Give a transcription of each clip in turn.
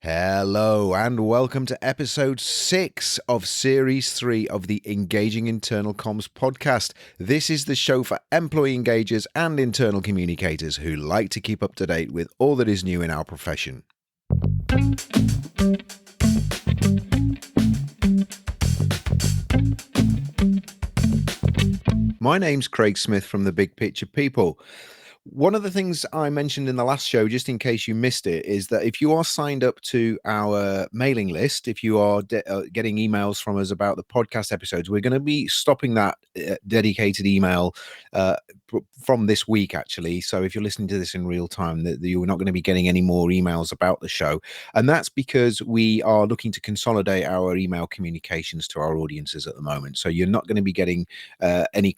Hello and welcome to episode 6 of series 3 of the Engaging Internal Comms podcast. This is the show for employee engagers and internal communicators who like to keep up to date with all that is new in our profession. My name's Craig Smith from The Big Picture People. One of the things I mentioned in the last show, just in case you missed it, is that if you are signed up to our mailing list, if you are getting emails from us about the podcast episodes, we're going to be stopping that dedicated email from this week, actually. So if you're listening to this in real time, you're not going to be getting any more emails about the show. And that's because we are looking to consolidate our email communications to our audiences at the moment. So you're not going to be getting any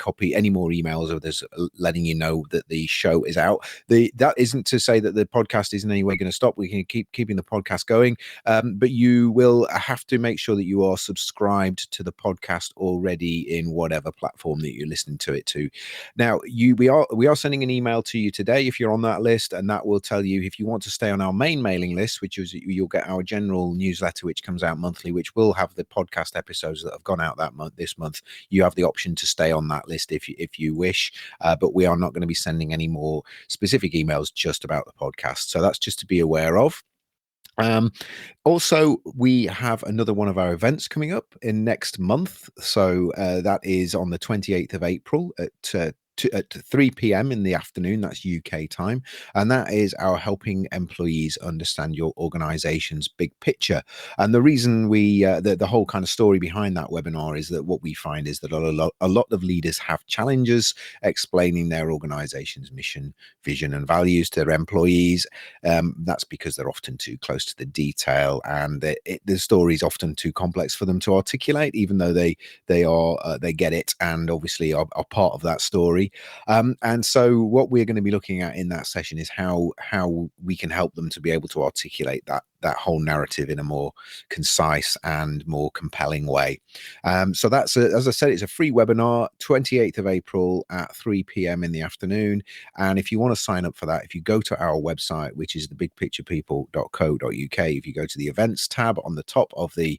more emails of this letting you know that the show is out. That isn't to say that the podcast is in any way going to stop. We can keep keeping the podcast going, but you will have to make sure that you are subscribed to the podcast already in whatever platform that you're listening to it to. Now, we are sending an email to you today if you're on that list, and that will tell you if you want to stay on our main mailing list, which is you'll get our general newsletter, which comes out monthly, which will have the podcast episodes that have gone out this month. You have the option to stay on that list if you wish, but we are not going to be sending any more specific emails just about the podcast. So that's just to be aware of. Also, we have another one of our events coming up in next month. So that is on the 28th of April at 3 p.m. in the afternoon. That's UK time. And that is our helping employees understand your organization's big picture. And the reason the whole kind of story behind that webinar is that what we find is that a lot of leaders have challenges explaining their organization's mission, vision, and values to their employees. That's because they're often too close to the detail, and the story is often too complex for them to articulate, even though they get it and obviously are part of that story. And so what we're going to be looking at in that session is how we can help them to be able to articulate that whole narrative in a more concise and more compelling way. So that's, as I said, it's a free webinar, 28th of April at 3 p.m. in the afternoon. And if you want to sign up for that, if you go to our website, which is thebigpicturepeople.co.uk, if you go to the events tab on the top of the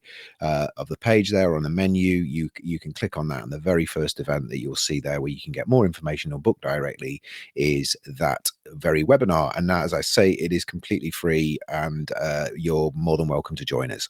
page there on the menu, you can click on that, and the very first event that you'll see there where you can get more information or book directly is that very webinar. And that, as I say, it is completely free, and you're more than welcome to join us.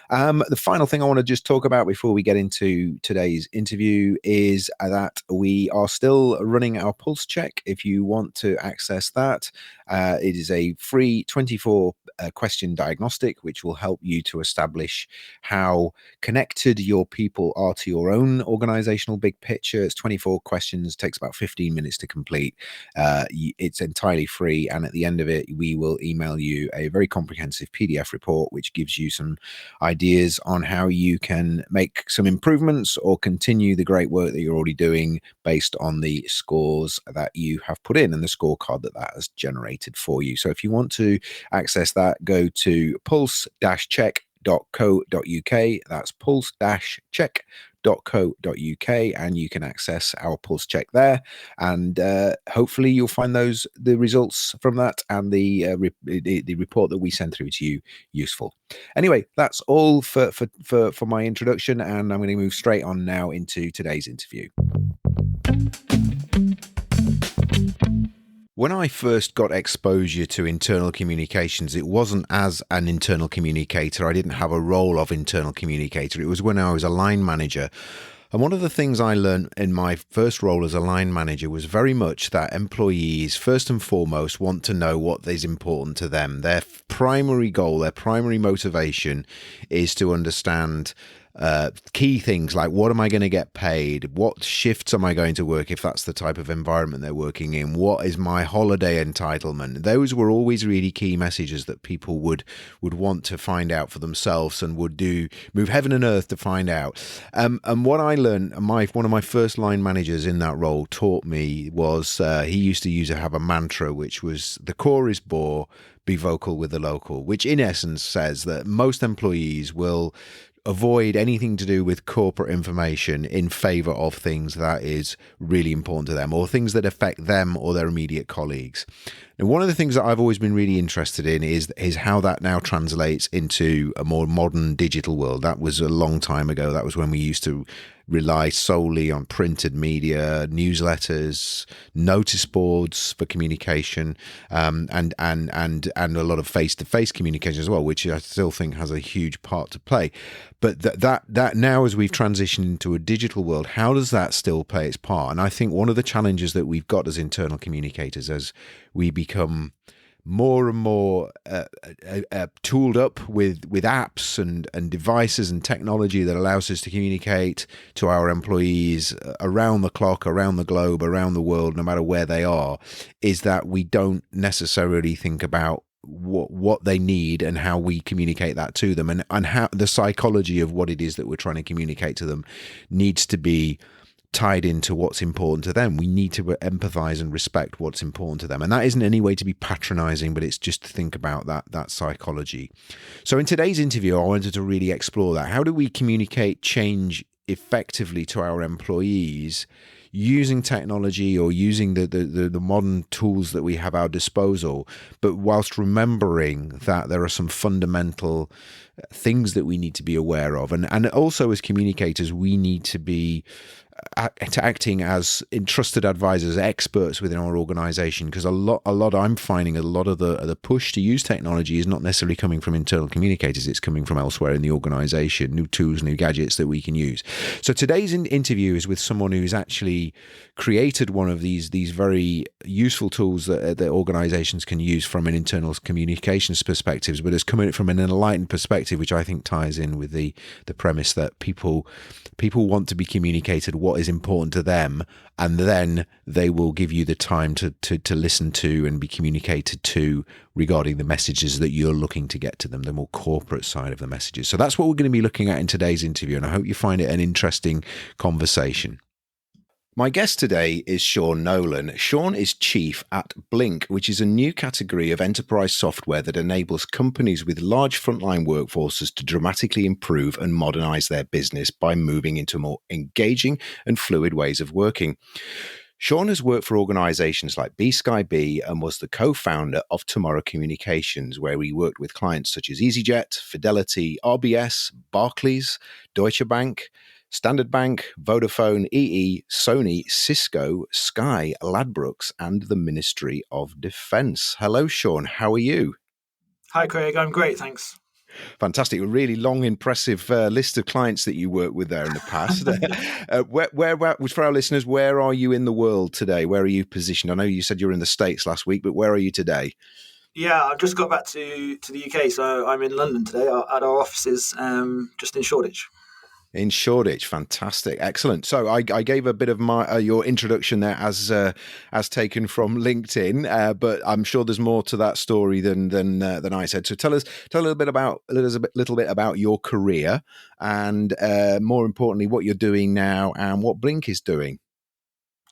The final thing I want to just talk about before we get into today's interview is that we are still running our pulse check. If you want to access that, it is a free 24 question diagnostic, which will help you to establish how connected your people are to your own organizational big picture. It's 24 questions, takes about 15 minutes to complete. It's entirely free, and at the end of it, we will email you a very comprehensive PDF report, which gives you some ideas on how you can make some improvements or continue the great work that you're already doing based on the scores that you have put in and the scorecard that has generated for you. So if you want to access that, go to pulse-check.co.uk. That's pulse-check.co.uk, and you can access our pulse check there, and hopefully you'll find the results from that and the report that we send through to you useful. Anyway, that's all for my introduction, and I'm going to move straight on now into today's interview. When I first got exposure to internal communications, it wasn't as an internal communicator. I didn't have a role of internal communicator. It was when I was a line manager. And one of the things I learned in my first role as a line manager was very much that employees, first and foremost, want to know what is important to them. Their primary goal, their primary motivation is to understand key things like, what am I going to get paid? What shifts am I going to work if that's the type of environment they're working in? What is my holiday entitlement? Those were always really key messages that people would want to find out for themselves and would move heaven and earth to find out. And what I learned, one of my first line managers in that role taught me was he used to have a mantra, which was, the core is bore, be vocal with the local, which in essence says that most employees will avoid anything to do with corporate information in favor of things that is really important to them or things that affect them or their immediate colleagues. And one of the things that I've always been really interested in is how that now translates into a more modern digital world. That was a long time ago. That was when we used to rely solely on printed media, newsletters, notice boards for communication, and a lot of face-to-face communication as well, which I still think has a huge part to play. But that now, as we've transitioned into a digital world, how does that still play its part? And I think one of the challenges that we've got as internal communicators, as we become more and more tooled up with apps and devices and technology that allows us to communicate to our employees around the clock, around the globe, around the world, no matter where they are, is that we don't necessarily think about what they need and how we communicate that to them, and how the psychology of what it is that we're trying to communicate to them needs to be tied into what's important to them. We need to empathize and respect what's important to them. And that isn't any way to be patronizing, but it's just to think about that psychology. So in today's interview, I wanted to really explore that. How do we communicate change effectively to our employees using technology or using the modern tools that we have at our disposal, but whilst remembering that there are some fundamental things that we need to be aware of. And also as communicators, we need to be acting as trusted advisors, experts within our organization, because a lot I'm finding a lot of the push to use technology is not necessarily coming from internal communicators, it's coming from elsewhere in the organization, new tools, new gadgets that we can use. So today's interview is with someone who's actually created one of these very useful tools that organizations can use from an internal communications perspective, but has come in from an enlightened perspective, which I think ties in with the premise that people want to be communicated what is important to them, and then they will give you the time to listen to and be communicated to regarding the messages that you're looking to get to them, the more corporate side of the messages. So that's what we're going to be looking at in today's interview, and I hope you find it an interesting conversation. My guest today is Sean Nolan. Sean is chief at Blink, which is a new category of enterprise software that enables companies with large frontline workforces to dramatically improve and modernize their business by moving into more engaging and fluid ways of working. Sean has worked for organizations like BSkyB and was the co-founder of Tomorrow Communications, where he worked with clients such as EasyJet, Fidelity, RBS, Barclays, Deutsche Bank, Standard Bank, Vodafone, EE, Sony, Cisco, Sky, Ladbrokes, and the Ministry of Defence. Hello, Sean. How are you? Hi, Craig. I'm great, thanks. Fantastic. A really long, impressive list of clients that you worked with there in the past. For our listeners, where are you in the world today? Where are you positioned? I know you said you were in the States last week, but where are you today? Yeah, I've just got back to the UK, so I'm in London today at our offices just in Shoreditch. In Shoreditch, fantastic, excellent. So I gave a bit of my your introduction there as taken from LinkedIn, but I'm sure there's more to that story than I said. So tell a little bit about your career, and more importantly, what you're doing now and what Blink is doing.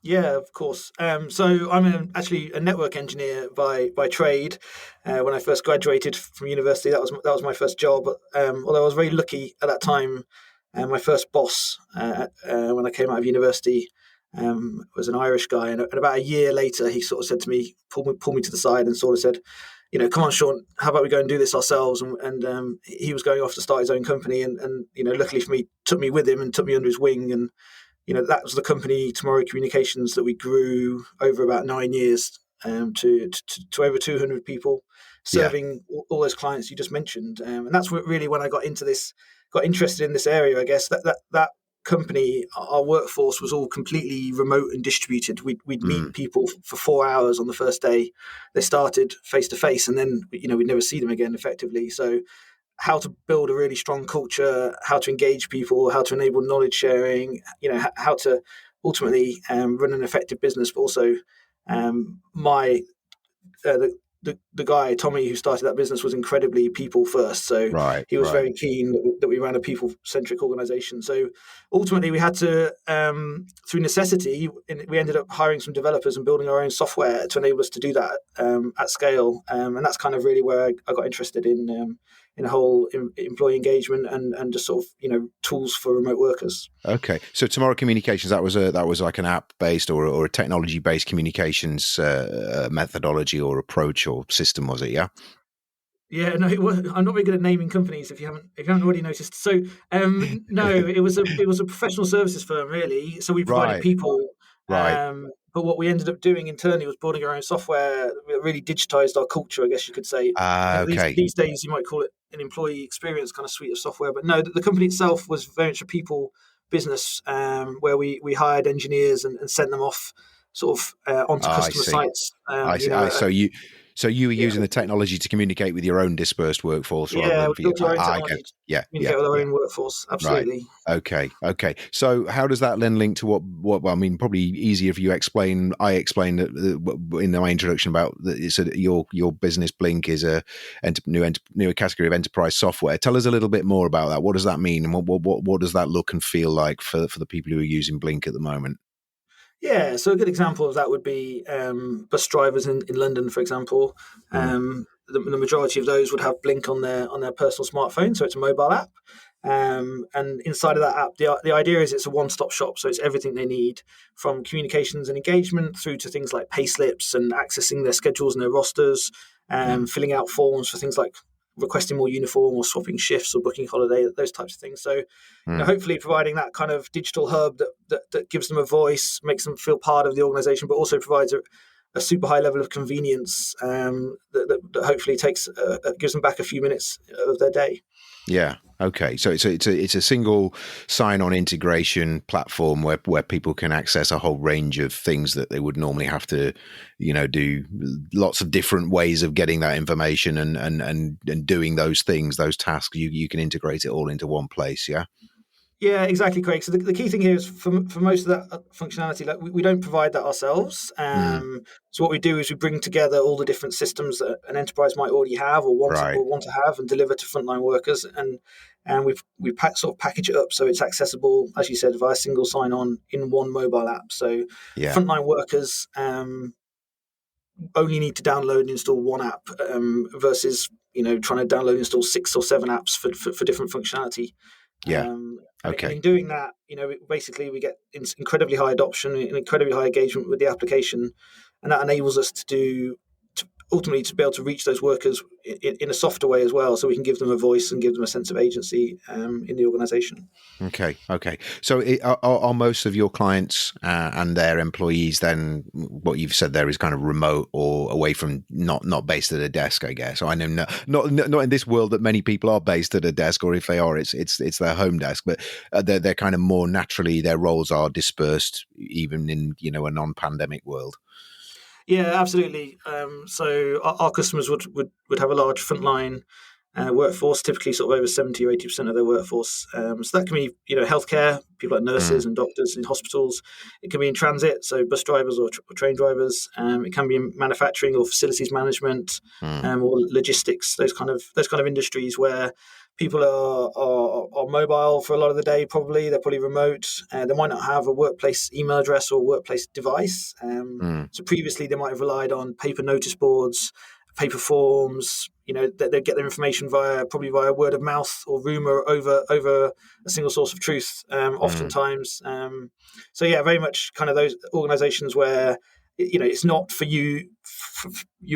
Yeah, of course. So I'm actually a network engineer by trade. When I first graduated from university, that was my first job. Although I was very lucky at that time. My first boss when I came out of university was an Irish guy, and about a year later, he sort of said to me, pulled me to the side, and sort of said, come on, Sean, how about we go and do this ourselves? And he was going off to start his own company, and luckily for me, took me with him and took me under his wing, and that was the company Tomorrow Communications that we grew over about 9 years to over 200 people, serving all those clients you just mentioned, and that's really when I got interested in this area. I guess that company, our workforce was all completely remote and distributed. We'd meet people for 4 hours on the first day they started face to face, and then we'd never see them again effectively. So how to build a really strong culture, how to engage people, how to enable knowledge sharing, how to ultimately run an effective business, but also the guy Tommy who started that business was incredibly people first, so Right, he was right. very keen that we ran a people centric organization. So ultimately, we had to, through necessity, we ended up hiring some developers and building our own software to enable us to do that at scale, and that's kind of really where I got interested in the whole employee engagement and just sort of tools for remote workers. Okay, so Tomorrow Communications, that was like an app based or a technology based communications methodology or approach or system, was it? Yeah. Yeah, no, I'm not very good at naming companies. If you haven't already noticed, so no, it was a professional services firm really. So we provided Right, people, right. but what we ended up doing internally was building our own software. That really digitized our culture, I guess you could say. I think these Okay. these days you might call it an employee experience kind of suite of software, but no, the company itself was very much a people business, where we hired engineers and sent them off sort of onto I customer see. sites. I see. So you were Yeah, using the technology to communicate with your own dispersed workforce rather yeah, than we for you. built our own I get. technology to Yeah, yeah, communicate with our yeah. own workforce. Right. Absolutely. Okay. Okay. So how does that then link to what well, I mean, probably easier if you explain. I explained in my introduction about your business Blink is a new category of enterprise software. Tell us a little bit more about that. What does that mean, and what does that look and feel like for the people who are using Blink at the moment? Yeah, so a good example of that would be bus drivers in London, for example. Mm, The majority of those would have Blink on their personal smartphone, so it's a mobile app. And inside of that app, the idea is it's a one-stop shop, so it's everything they need from communications and engagement through to things like pay slips and accessing their schedules and their rosters, mm, filling out forms for things like requesting more uniform or swapping shifts or booking holiday, those types of things. So, mm. hopefully providing that kind of digital hub that gives them a voice, makes them feel part of the organization, but also provides a super high level of convenience, that hopefully gives them back a few minutes of their day. Yeah. Okay. So it's a single sign-on integration platform where people can access a whole range of things that they would normally have to, do lots of different ways of getting that information and doing those things, those tasks. You can integrate it all into one place. Yeah. Yeah, exactly, Craig. So the key thing here is for most of that functionality, like we don't provide that ourselves. Mm, So what we do is we bring together all the different systems that an enterprise might already have right. or want to have and deliver to frontline workers, and sort of package it up so it's accessible, as you said, via single sign-on in one mobile app. So Yeah. frontline workers only need to download and install one app, versus trying to download and install 6 or 7 apps for different functionality. Yeah. And Okay. in doing that, basically we get incredibly high adoption and incredibly high engagement with the application, and that enables us ultimately to be able to reach those workers in a softer way as well, so we can give them a voice and give them a sense of agency in the organization. Okay. Okay. So are most of your clients and their employees then what you've said there is kind of remote or away from not based at a desk, I guess. So I know not in this world that many people are based at a desk, or if they are, it's their home desk, but they're kind of more naturally their roles are dispersed even in a non-pandemic world. Yeah, absolutely. So our customers would have a large frontline workforce, typically sort of over 70 or 80% of their workforce. So that can be, healthcare, people like Mm, nurses and doctors in hospitals. It can be in transit, so bus drivers or train drivers. It can be in manufacturing or facilities management, mm, or logistics. Those kind of industries where people are mobile for a lot of the day. They're probably remote. They might not have a workplace email address or workplace device. mm, So previously they might have relied on paper notice boards, paper forms. They get their information probably via word of mouth or rumor over a single source of truth. mm. Oftentimes, so yeah, very much kind of those organisations where it's not for you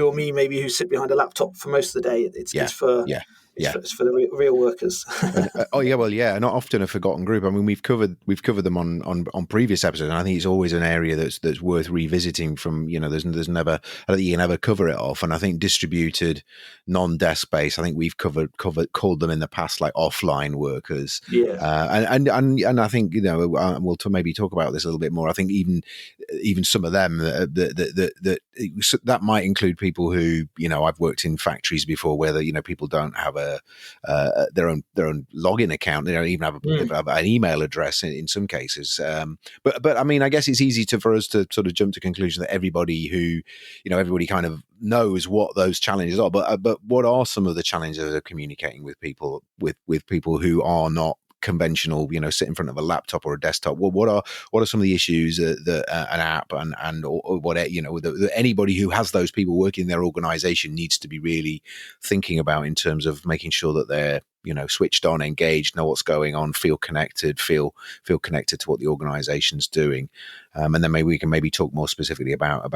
or me maybe who sit behind a laptop for most of the day. It's Yeah. it's for Yeah. it's Yeah. for, it's for the real workers. And oh yeah, well yeah, not often a forgotten group. I mean, we've covered them on previous episodes, and I think it's always an area that's worth revisiting. From there's never I don't think you can ever cover it off. And I think distributed, non-desk based. I think we've called them in the past like offline workers. Yeah. And I think we'll maybe talk about this a little bit more. I think even some of them that might include people who I've worked in factories before where people don't have their own login account. They don't even have an email address in some cases. But I mean, I guess it's easy for us to sort of jump to conclusion that everybody kind of knows what those challenges are. But what are some of the challenges of communicating with people who are not conventional, sit in front of a laptop or a desktop? What are some of the issues that an app and or what that anybody who has those people working in their organization needs to be really thinking about in terms of making sure that they're switched on, engaged, know what's going on, feel connected to what the organization's doing, and then maybe we can talk more specifically about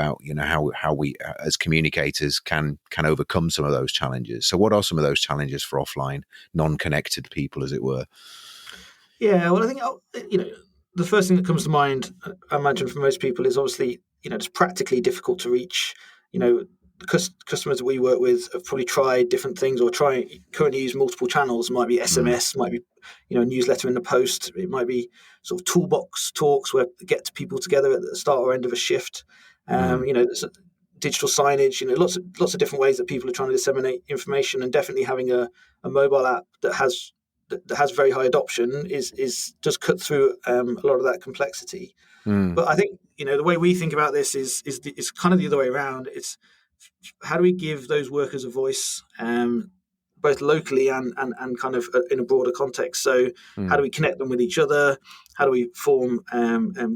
how we as communicators can overcome some of those challenges. So what are some of those challenges for offline non-connected people, as it were? Yeah, well, I think the first thing that comes to mind, I imagine for most people, is obviously it's practically difficult to reach. The customers that we work with have probably tried different things or currently use multiple channels. It might be SMS, might be a newsletter in the post. It might be sort of toolbox talks where get people together at the start or end of a shift. There's digital signage. Lots of different ways that people are trying to disseminate information, and definitely having a mobile app that has very high adoption is just cut through a lot of that complexity. But I think the way we think about this is kind of the other way around. It's how do we give those workers a voice, both locally and kind of in a broader context? So how do we connect them with each other? How do we form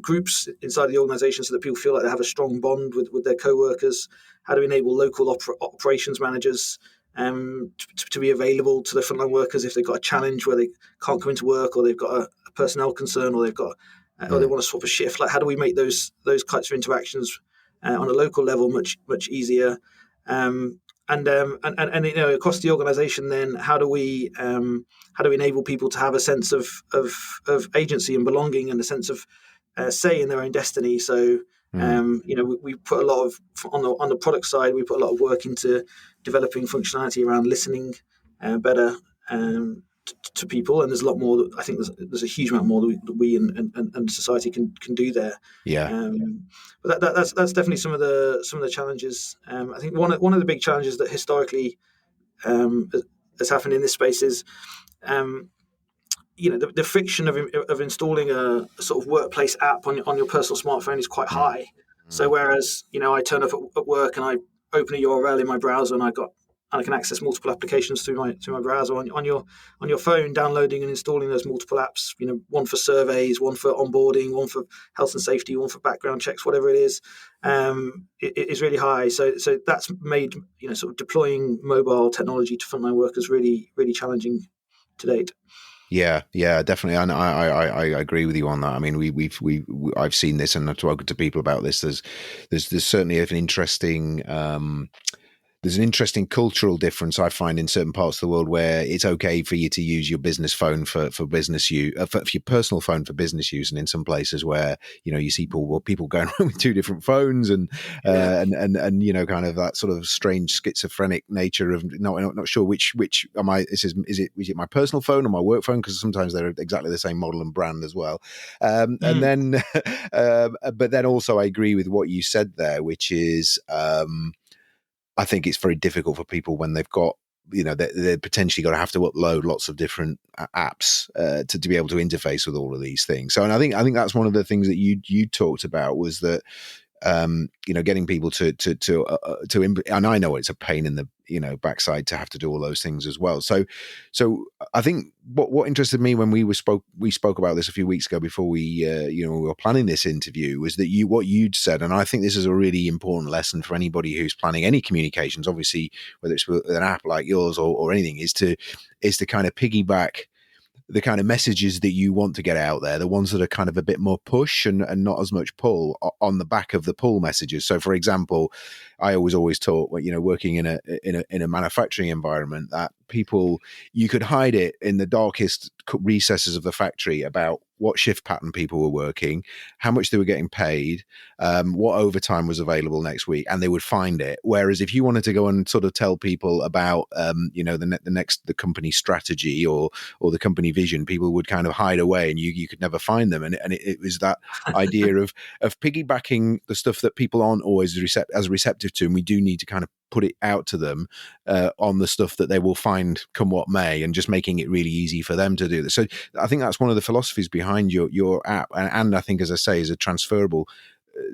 groups inside the organization so that people feel like they have a strong bond with their co-workers? How do we enable local operations managers to be available to the frontline workers if they've got a challenge where they can't come into work, or they've got a personnel concern, or they've got or they want to swap a shift? Like, how do we make those types of interactions on a local level much easier? And across the organisation, then how do we enable people to have a sense of agency and belonging, and a sense of say in their own destiny? So we put a lot of on the product side. We put a lot of work into developing functionality around listening better to people, and there's a lot more. I think there's a huge amount more that we and society can do there. Yeah. But that's definitely some of the challenges. I think one of the big challenges that historically has happened in this space is the friction of installing a sort of workplace app on your personal smartphone is quite high. So whereas I turn up at work and I open a URL in my browser and I can access multiple applications through my browser, on your phone, downloading and installing those multiple apps, one for surveys, one for onboarding, one for health and safety, one for background checks, whatever it is, it is really high. So that's made sort of deploying mobile technology to frontline workers really, really challenging to date. Yeah, definitely. And I agree with you on that. I mean, I've seen this and I've spoken to people about this. There's certainly an interesting there's an interesting cultural difference I find in certain parts of the world where it's okay for you to use your business phone for business use, for your personal phone for business use, and in some places where you see people going around with two different phones and kind of that sort of strange schizophrenic nature of not sure which am I. Is it my personal phone or my work phone? Because sometimes they're exactly the same model and brand as well. And then, but then also I agree with what you said there, which is. I think it's very difficult for people when they've got, they're potentially going to have to upload lots of different apps to be able to interface with all of these things. So, and I think that's one of the things that you talked about was that, getting people to and I know it's a pain in the backside to have to do all those things as well. So I think what interested me when we spoke about this a few weeks ago before we were planning this interview was that what you'd said, and I think this is a really important lesson for anybody who's planning any communications, obviously whether it's with an app like yours or anything, is to kind of piggyback the kind of messages that you want to get out there, the ones that are kind of a bit more push and not as much pull, on the back of the pull messages. So, for example, I always taught, working in a manufacturing environment, that you could hide it in the darkest recesses of the factory about what shift pattern people were working, how much they were getting paid, what overtime was available next week, and they would find it. Whereas if you wanted to go and sort of tell people about, the company strategy or the company vision, people would kind of hide away and you could never find them. And it was that idea of piggybacking the stuff that people aren't always as receptive to, and we do need to kind of put it out to them on the stuff that they will find come what may, and just making it really easy for them to do this. So I think that's one of the philosophies behind your app, and I think, as I say, is a transferable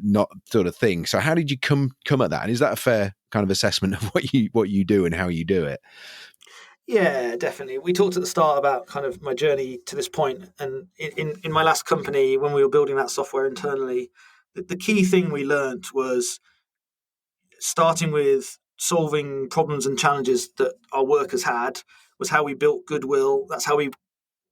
not sort of thing. So how did you come at that, and is that a fair kind of assessment of what you do and how you do it? Yeah, definitely. We talked at the start about kind of my journey to this point, and in my last company, when we were building that software internally, the key thing we learned was starting with solving problems and challenges that our workers had was how we built goodwill. That's how we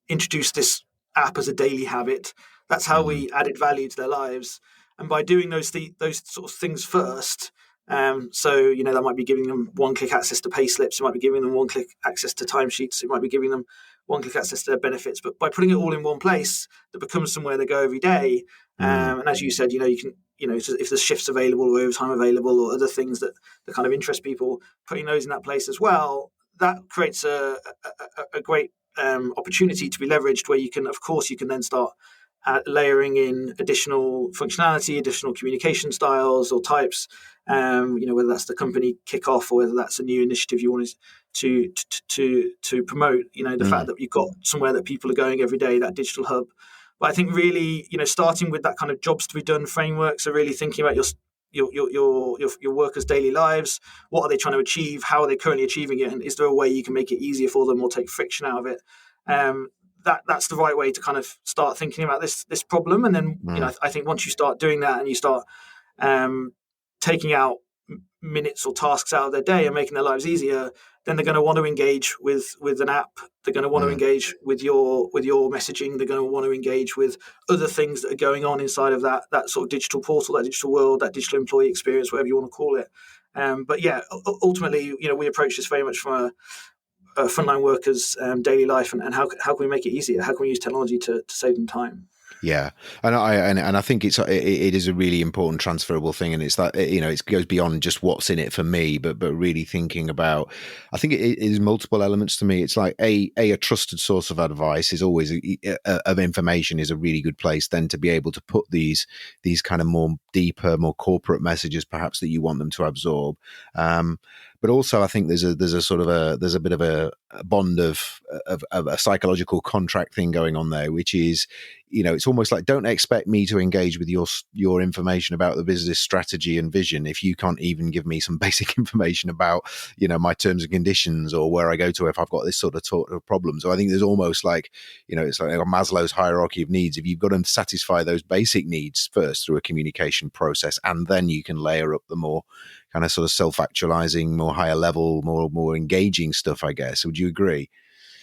introduced this app as a daily habit. That's how Mm, we added value to their lives. And by doing those sort of things first, so that might be giving them one-click access to pay slips. It might be giving them one-click access to timesheets. It might be giving them one-click access to their benefits. But by putting it all in one place, that becomes somewhere they go every day. mm, And as you said, you can if there's shifts available or overtime available or other things that kind of interest people, putting those in that place as well, that creates a great opportunity to be leveraged, where of course you can then start layering in additional functionality, additional communication styles or types, whether that's the company kickoff or whether that's a new initiative you want to promote, the fact mm, that you've got somewhere that people are going every day, that digital hub. But I think really, starting with that kind of jobs to be done framework, so really thinking about your workers' daily lives. What are they trying to achieve? How are they currently achieving it? And is there a way you can make it easier for them or take friction out of it? That's the right way to kind of start thinking about this problem. And then mm, I think once you start doing that and you start um, taking out minutes or tasks out of their day and making their lives easier, then they're going to want to engage with an app. They're going to want to mm. engage with your messaging. They're going to want to engage with other things that are going on inside of that sort of digital portal, that digital world, that digital employee experience, whatever you want to call it. But yeah, ultimately, we approach this very much from a frontline workers' daily life, and how can we make it easier? How can we use technology to save them time? Yeah, and I think it is a really important transferable thing, and it's that it goes beyond just what's in it for me, but really thinking about. I think it is multiple elements to me. It's like a trusted source of advice is always of information is a really good place then to be able to put these kind of more deeper, more corporate messages perhaps that you want them to absorb. But also, I think there's a sort of there's a bit of a bond of a psychological contract thing going on there, which is, it's almost like, don't expect me to engage with your information about the business strategy and vision if you can't even give me some basic information about, my terms and conditions or where I go to if I've got this sort of problem. So I think there's almost like, it's like Maslow's hierarchy of needs. If you've got to satisfy those basic needs first through a communication process, and then you can layer up the more kind of sort of self-actualizing, more higher level, more engaging stuff, I guess. Would you agree?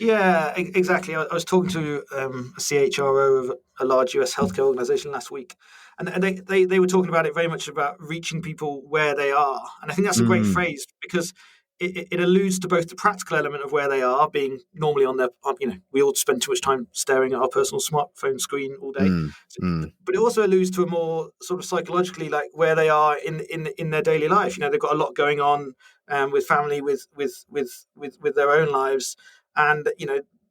Yeah, exactly. I was talking to a CHRO of a large US healthcare organization last week, and they were talking about it very much about reaching people where they are. And I think that's a great Mm, phrase because it alludes to both the practical element of where they are, being normally we all spend too much time staring at our personal smartphone screen all day. mm, mm, But it also alludes to a more sort of psychologically, like where they are in their daily life. They've got a lot going on with family, with their own lives, and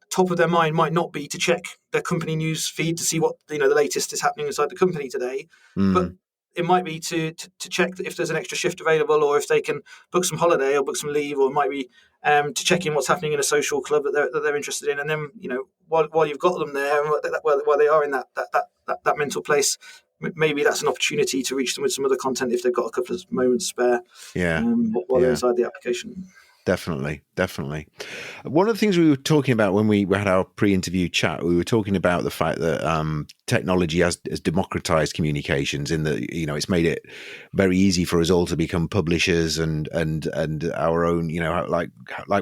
top of their mind might not be to check their company news feed to see what the latest is happening inside the company today, but mm. it might be to check if there's an extra shift available, or if they can book some holiday or book some leave, or it might be to check in what's happening in a social club that they're interested in. And then while you've got them there, and while they are in that mental place, maybe that's an opportunity to reach them with some other content if they've got a couple of moments spare Yeah, while they're yeah. inside the application. Definitely, definitely. One of the things we were talking about when we had our pre-interview chat, we were talking about the fact that technology has democratized communications, in that it's made it very easy for us all to become publishers and our own, like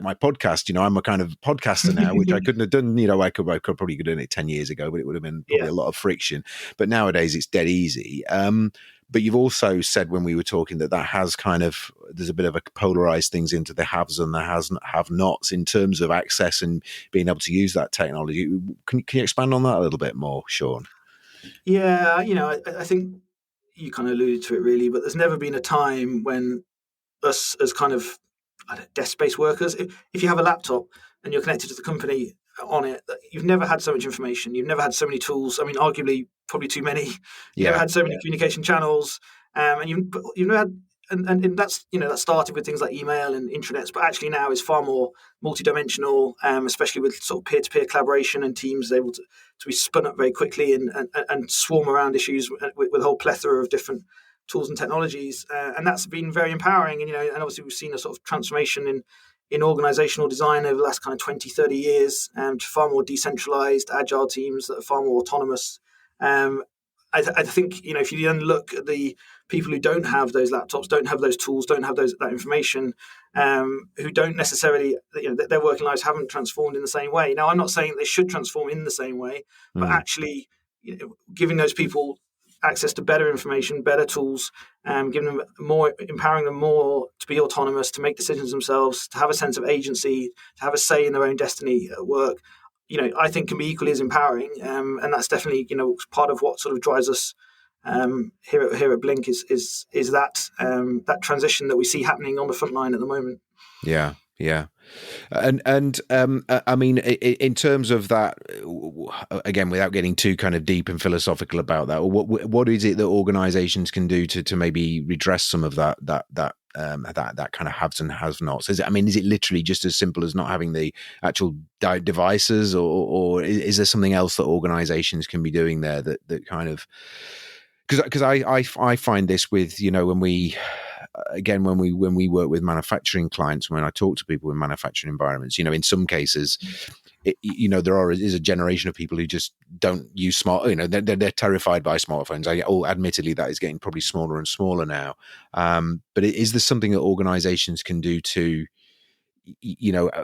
my podcast. I'm a kind of podcaster now, which I couldn't have done. I could probably have done it 10 years ago, but it would have been probably Yeah. a lot of friction. But nowadays, it's dead easy. But you've also said when we were talking that has kind of, there's a bit of a polarized things into the haves and the have-nots in terms of access and being able to use that technology. Can you expand on that a little bit more, Sean? Yeah, I think you kind of alluded to it really, but there's never been a time when us as kind of desk-based workers, if you have a laptop and you're connected to the company on it, you've never had so much information. You've never had so many tools. I mean, arguably, probably too many. You've never Yeah. had so many communication channels, and you've never had and that's that started with things like email and intranets, but actually now is far more multidimensional, especially with sort of peer-to-peer collaboration and teams able to be spun up very quickly and swarm around issues with a whole plethora of different tools and technologies, and that's been very empowering. And obviously we've seen a sort of transformation in organizational design over the last kind of 20, 30 years, to far more decentralized, agile teams that are far more autonomous. I think if you then look at the people who don't have those laptops, don't have those tools, don't have that information, who don't necessarily, their working lives haven't transformed in the same way. Now, I'm not saying they should transform in the same way, but actually, giving those people access to better information, better tools, giving them more, empowering them more to be autonomous, to make decisions themselves, to have a sense of agency, to have a say in their own destiny at work, I think can be equally as empowering, and that's definitely part of what sort of drives us here at Blink is that that transition that we see happening on the front line at the moment. Yeah. And I mean, in terms of that, again, without getting too kind of deep and philosophical about that, what is it that organizations can do to maybe redress some of that kind of haves and have-nots? Is it literally just as simple as not having the actual devices, or is there something else that organizations can be doing there that kind of, because I find this with, when we work with manufacturing clients, when I talk to people in manufacturing environments, in some cases, there is a generation of people who just don't use they're terrified by smartphones. Admittedly, that is getting probably smaller and smaller now. But is there something that organizations can do to,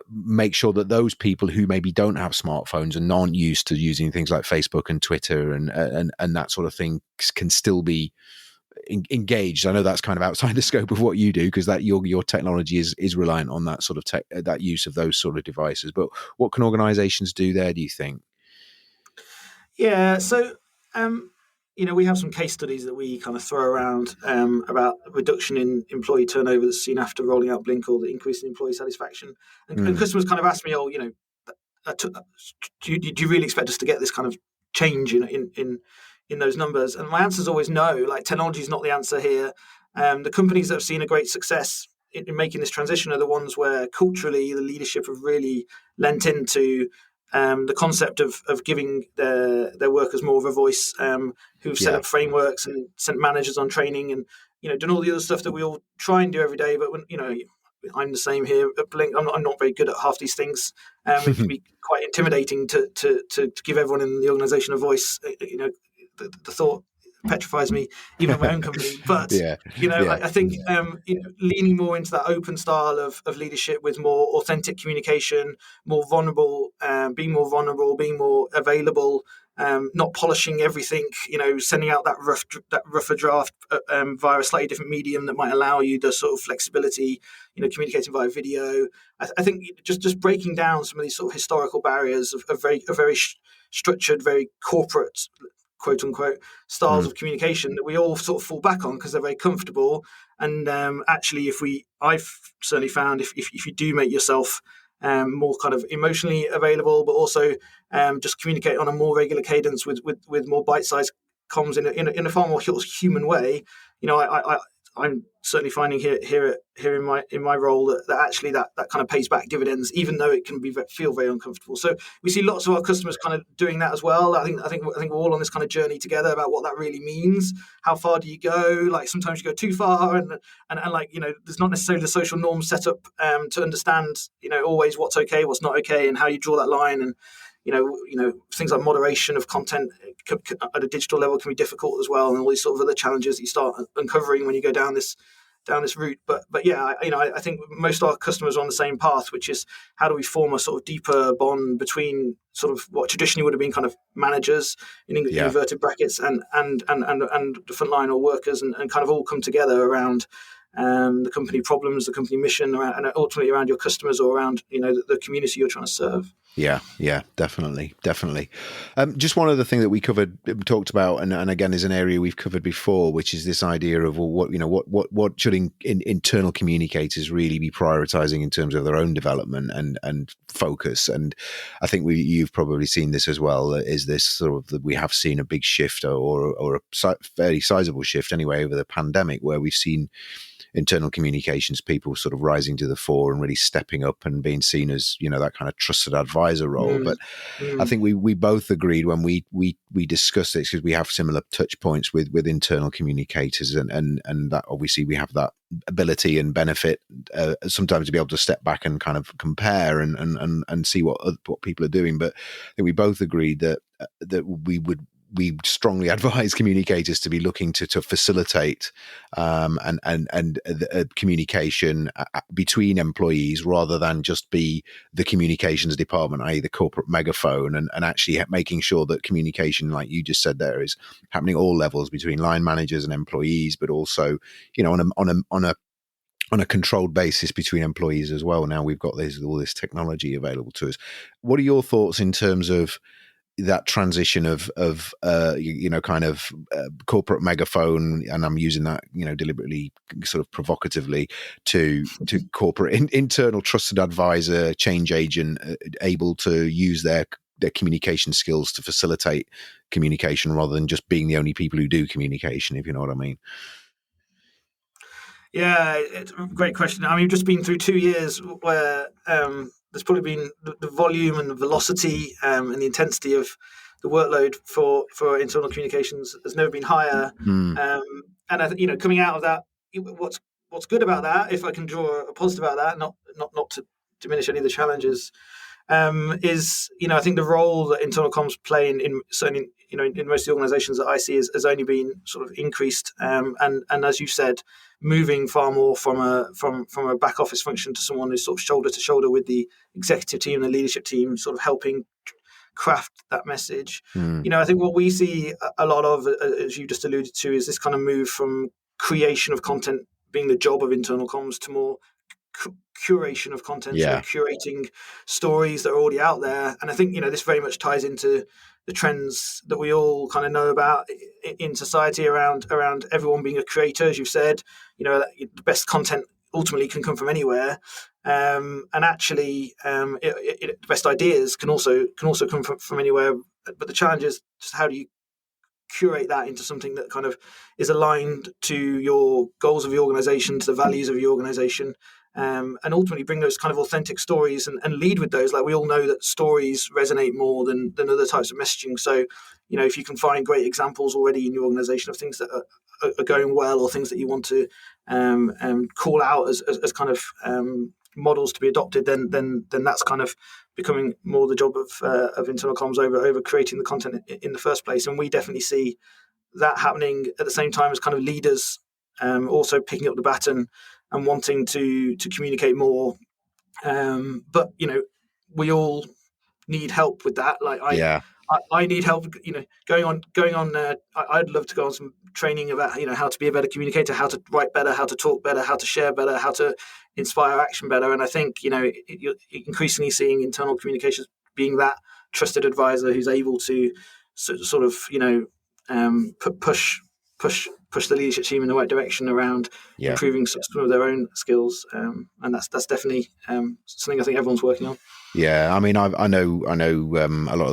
make sure that those people who maybe don't have smartphones and aren't used to using things like Facebook and Twitter and that sort of thing can still be engaged? I know that's kind of outside the scope of what you do, because that your technology is reliant on that sort of that use of those sort of devices. But what can organizations do there, do you think? Yeah, so we have some case studies that we kind of throw around about reduction in employee turnover that's seen after rolling out Blink, or the increase in employee satisfaction. And customers kind of ask me, do you really expect us to get this kind of change in those numbers? And my answer is always no. Like, technology is not the answer here. The companies that have seen a great success in making this transition are the ones where culturally the leadership have really lent into the concept of giving their workers more of a voice, who've set up frameworks and sent managers on training, and done all the other stuff that we all try and do every day. But when I'm the same here at Blink. I'm not very good at half these things. It can be quite intimidating to give everyone in the organisation a voice. The thought petrifies me, even in my own company. But I think leaning more into that open style of leadership with more authentic communication, more vulnerable, being more available, not polishing everything, sending out that rougher draft via a slightly different medium that might allow you the sort of flexibility, communicating via video. I think just breaking down some of these sort of historical barriers of very structured, very corporate, quote unquote, styles of communication that we all sort of fall back on because they're very comfortable. And actually, I've certainly found if you do make yourself more kind of emotionally available, but also just communicate on a more regular cadence with more bite-sized comms in a far more human way, I'm certainly finding here in my role that actually that kind of pays back dividends, even though it can feel very uncomfortable. So we see lots of our customers kind of doing that as well. I think we're all on this kind of journey together about what that really means. How far do you go? Like, sometimes you go too far, and like, there's not necessarily the social norms set up to understand always what's okay, what's not okay, and how you draw that line. And things like moderation of content at a digital level can be difficult as well, and all these sort of other challenges that you start uncovering when you go down this route. But yeah, I think most of our customers are on the same path, which is how do we form a sort of deeper bond between sort of what traditionally would have been kind of managers in inverted brackets and the frontline or workers, and kind of all come together around the company problems, the company mission, and ultimately around your customers, or around the community you're trying to serve. Yeah, definitely. Just one other thing that we talked about, and again is an area we've covered before, which is this idea of, well, what should internal communicators really be prioritizing in terms of their own development and focus. And I think you've probably seen this as well. Is this sort of that we have seen a big shift or a fairly sizable shift anyway over the pandemic, where we've seen internal communications people sort of rising to the fore and really stepping up and being seen as, that kind of trusted advisor role. Mm, But I mm, think we both agreed when we discussed this, because we have similar touch points with internal communicators, and that obviously we have that ability and benefit sometimes to be able to step back and kind of compare and see what people are doing. But I think we both agreed that we strongly advise communicators to be looking to facilitate and communication between employees, rather than just be the communications department, i.e. the corporate megaphone, and actually making sure that communication, like you just said there, is happening at all levels between line managers and employees, but also, on a controlled basis between employees as well. Now we've got all this technology available to us. What are your thoughts in terms of that transition of kind of corporate megaphone, and I'm using that deliberately, sort of provocatively, to corporate internal trusted advisor, change agent, able to use their communication skills to facilitate communication, rather than just being the only people who do communication, if you know what I mean? Yeah, it's a great question. I mean, we've just been through 2 years where there's probably been the volume and the velocity and the intensity of the workload for internal communications has never been higher. Mm, Um, and coming out of that, what's good about that, if I can draw a positive out of that, not to diminish any of the challenges, is I think the role that internal comms play in certainly in most of the organisations that I see has only been sort of increased, and as you said, moving far more from a back office function to someone who's sort of shoulder to shoulder with the executive team and the leadership team, sort of helping craft that message. mm, I think what we see a lot of, as you just alluded to, is this kind of move from creation of content being the job of internal comms to more curation of content, so yeah, curating stories that are already out there. And I think this very much ties into the trends that we all kind of know about in society around everyone being a creator, as you've said. The best content ultimately can come from anywhere, and actually, the best ideas can also come from anywhere. But the challenge is just how do you curate that into something that kind of is aligned to your goals of the organization, to the values of your organization, and ultimately bring those kind of authentic stories and lead with those. Like, we all know that stories resonate more than other types of messaging. So, if you can find great examples already in your organization of things that are going well, or things that you want to call out as kind of models to be adopted, then that's kind of becoming more the job of internal comms over creating the content in the first place. And we definitely see that happening at the same time as kind of leaders also picking up the baton and wanting to communicate more. But we all need help with that. Like, yeah, I need help. Going on. I'd love to go on some training about how to be a better communicator, how to write better, how to talk better, how to share better, how to inspire action better. And I think you're increasingly seeing internal communications being that trusted advisor who's able to sort of push the leadership team in the right direction around yeah. improving some of their own skills. And that's definitely something I think everyone's working on. Yeah, I mean, I know, a lot of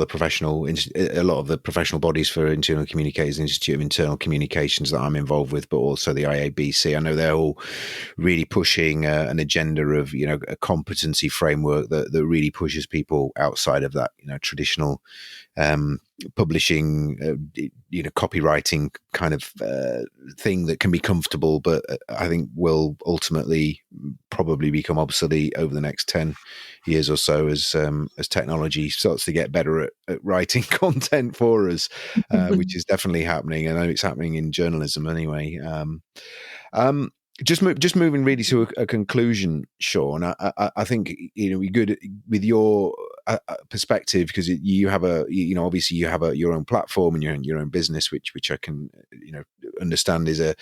the professional bodies for internal communicators, Institute of Internal Communications, that I'm involved with, but also the IABC. I know they're all really pushing an agenda of a competency framework that really pushes people outside of that traditional publishing, copywriting kind of thing that can be comfortable, but I think will ultimately probably become obsolete over the next 10 years or so, as technology starts to get better at writing content for us, which is definitely happening. I know it's happening in journalism anyway. Um, just moving really to a conclusion, Sean. I think we good with your perspective, because you have obviously you have your own platform and your own business, which I can understand is a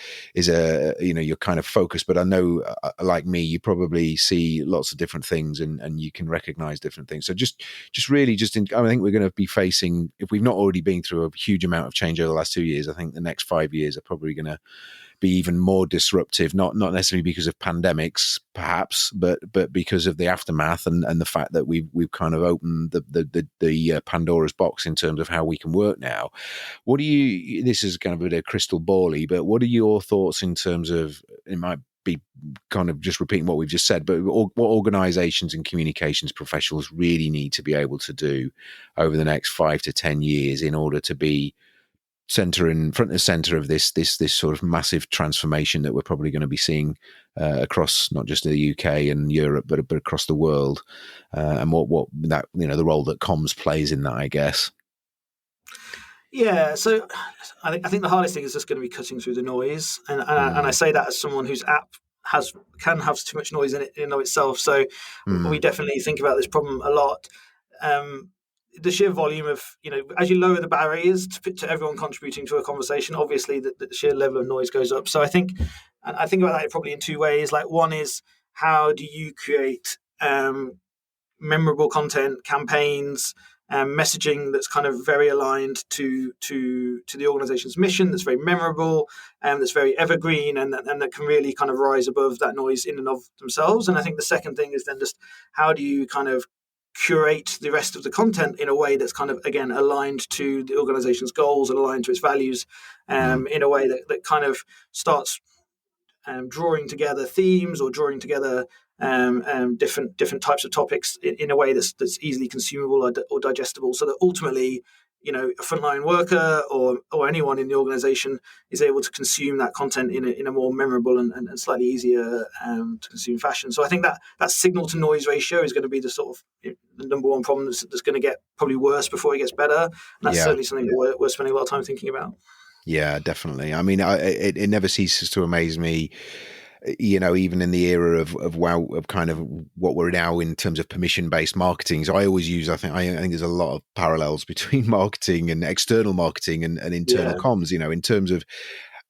your kind of focus. But I know, like me, you probably see lots of different things, and you can recognize different things. So I think we're going to be facing, if we've not already been through a huge amount of change over the last 2 years, I think the next 5 years are probably going to be even more disruptive, not necessarily because of pandemics, perhaps, but because of the aftermath and the fact that we've kind of opened the Pandora's box in terms of how we can work now. What do you? This is kind of a bit of crystal bally, but what are your thoughts in terms of? It might be kind of just repeating what we've just said, but what organisations and communications professionals really need to be able to do over the next 5 to 10 years in order to be front and center of this sort of massive transformation that we're probably going to be seeing across not just the UK and Europe, but across the world, and what that the role that comms plays in that, I guess. Yeah, so I think the hardest thing is just going to be cutting through the noise, and I say that as someone whose app can have too much noise in it in and of itself. So we definitely think about this problem a lot. The sheer volume of, as you lower the barriers to everyone contributing to a conversation, obviously the sheer level of noise goes up. So I think about that probably in two ways. Like, one is, how do you create memorable content, campaigns, messaging that's kind of very aligned to the organization's mission, that's very memorable, and that's very evergreen, and that can really kind of rise above that noise in and of themselves. And I think the second thing is then just, how do you kind of curate the rest of the content in a way that's kind of, again, aligned to the organization's goals and aligned to its values, in a way that kind of starts drawing together themes, or drawing together different types of topics in a way that's easily consumable or digestible, so that ultimately, a frontline worker or anyone in the organization is able to consume that content in a more memorable and slightly easier to consume fashion. So I think that signal to noise ratio is going to be the sort of the number one problem that's going to get probably worse before it gets better. And that's certainly something that we're spending a lot of time thinking about. Yeah, definitely. I mean, it never ceases to amaze me, even in the era of kind of what we're now in terms of permission-based marketing. So I always use, I think there's a lot of parallels between marketing and external marketing and internal comms, in terms of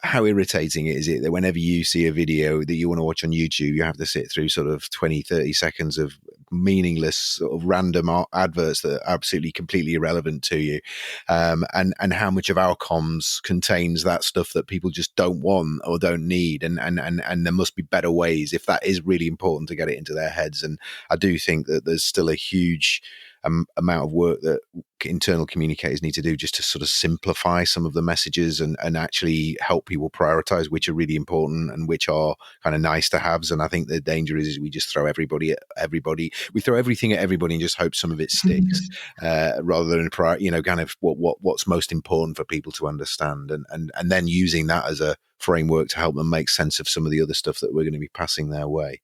how irritating it is that whenever you see a video that you want to watch on YouTube, you have to sit through sort of 20-30 seconds of meaningless sort of random adverts that are absolutely completely irrelevant to you, and how much of our comms contains that stuff that people just don't want or don't need, and there must be better ways, if that is really important, to get it into their heads. And I do think that there's still a huge amount of work that internal communicators need to do just to sort of simplify some of the messages and actually help people prioritize which are really important and which are kind of nice to haves. And I think the danger is we just throw everything at everybody and just hope some of it sticks, rather than kind of what's most important for people to understand, and then using that as a framework to help them make sense of some of the other stuff that we're going to be passing their way.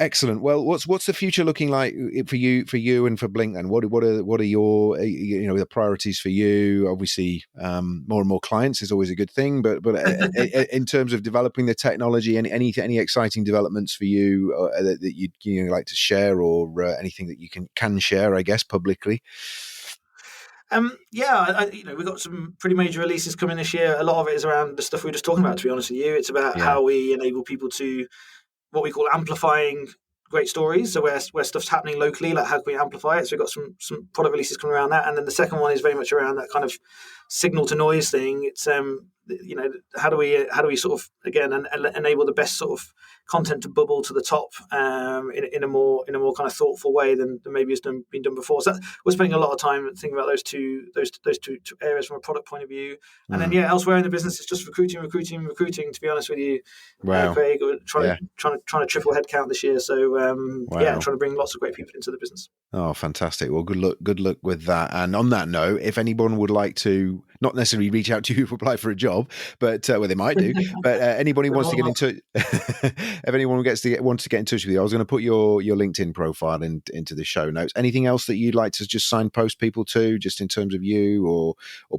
Excellent. Well, what's the future looking like for you and for Blink then? What are your the priorities for you? Obviously, more and more clients is always a good thing, but in terms of developing the technology, any exciting developments for you that you'd like to share, or anything that you can share, I guess, publicly? We've got some pretty major releases coming this year. A lot of it is around the stuff we were just talking about, to be honest with you. It's about how we enable people to, what we call, amplifying great stories. So where stuff's happening locally, like, how can we amplify it? So we've got some product releases coming around that. And then the second one is very much around that kind of signal to noise thing. It's how do we sort of, again, enable the best sort of content to bubble to the top in a more kind of thoughtful way than maybe has been done before. So we're spending a lot of time thinking about those two areas from a product point of view. And then elsewhere in the business, it's just recruiting. To be honest with you, Craig, we're trying to triple headcount this year. So trying to bring lots of great people into the business. Oh, fantastic. Well, good luck with that. And on that note, if anyone would like to not necessarily reach out to you to apply for a job, but they might do, but anybody wants to get in touch, if anyone wants to get in touch with you, I was going to put your LinkedIn profile into the show notes. Anything else that you'd like to just signpost people to, just in terms of you or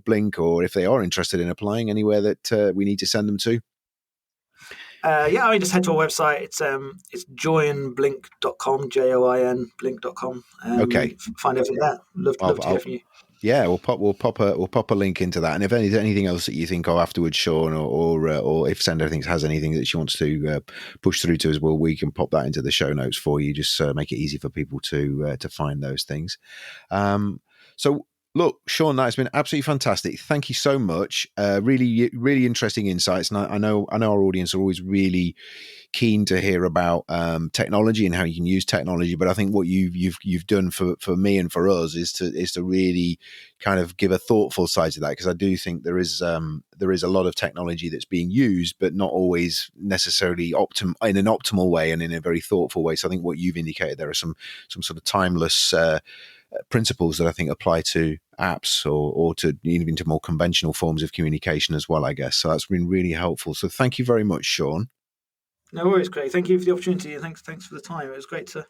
Blink, or if they are interested in applying, anywhere that we need to send them to? Just head to our website. It's joinblink.com, JOIN blink.com. Okay. Find everything there. Love to hear from you. Yeah, we'll pop a link into that, and if anything else that you think of afterwards, Sean, or if Sender thinks has anything that she wants to push through to us, well, we can pop that into the show notes for you. Just make it easy for people to find those things. So. Look, Sean, that's been absolutely fantastic. Thank you so much. Really, really interesting insights, and I know our audience are always really keen to hear about technology and how you can use technology. But I think what you've done for me and for us is to really kind of give a thoughtful side to that, because I do think there is a lot of technology that's being used, but not always necessarily in an optimal way and in a very thoughtful way. So I think what you've indicated there are some sort of timeless principles that I think apply to apps or to even to more conventional forms of communication as well, I guess. So that's been really helpful. So thank you very much, Sean. No worries, Craig. Thank you for the opportunity, and thanks for the time. It was great to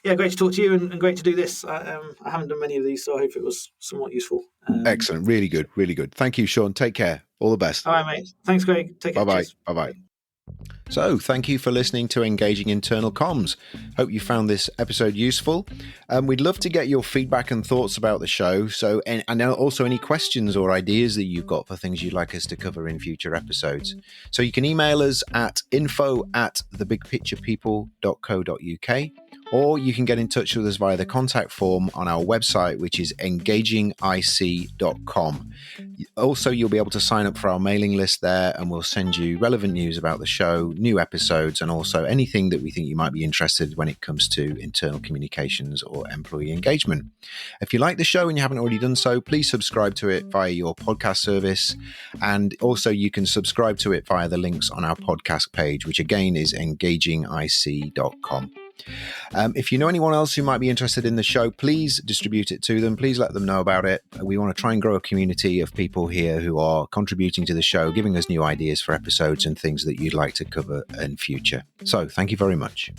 talk to you, and great to do this. I haven't done many of these, so I hope it was somewhat useful. Excellent. Really good. Really good. Thank you, Sean. Take care. All the best. All right, mate. Thanks, Craig. Take care. Bye-bye. Cheers. Bye-bye. So, thank you for listening to Engaging Internal Comms. Hope you found this episode useful. We'd love to get your feedback and thoughts about the show. So, and now also any questions or ideas that you've got for things you'd like us to cover in future episodes. So you can email us at info@thebigpicturepeople.co.uk, or you can get in touch with us via the contact form on our website, which is engagingic.com. Also, you'll be able to sign up for our mailing list there, and we'll send you relevant news about the show, new episodes, and also anything that we think you might be interested in when it comes to internal communications or employee engagement. If you like the show and you haven't already done so, please subscribe to it via your podcast service. And also you can subscribe to it via the links on our podcast page, which again is engagingic.com. If you know anyone else who might be interested in the show, please distribute it to them. Please let them know about it. We want to try and grow a community of people here who are contributing to the show, giving us new ideas for episodes and things that you'd like to cover in future. So thank you very much.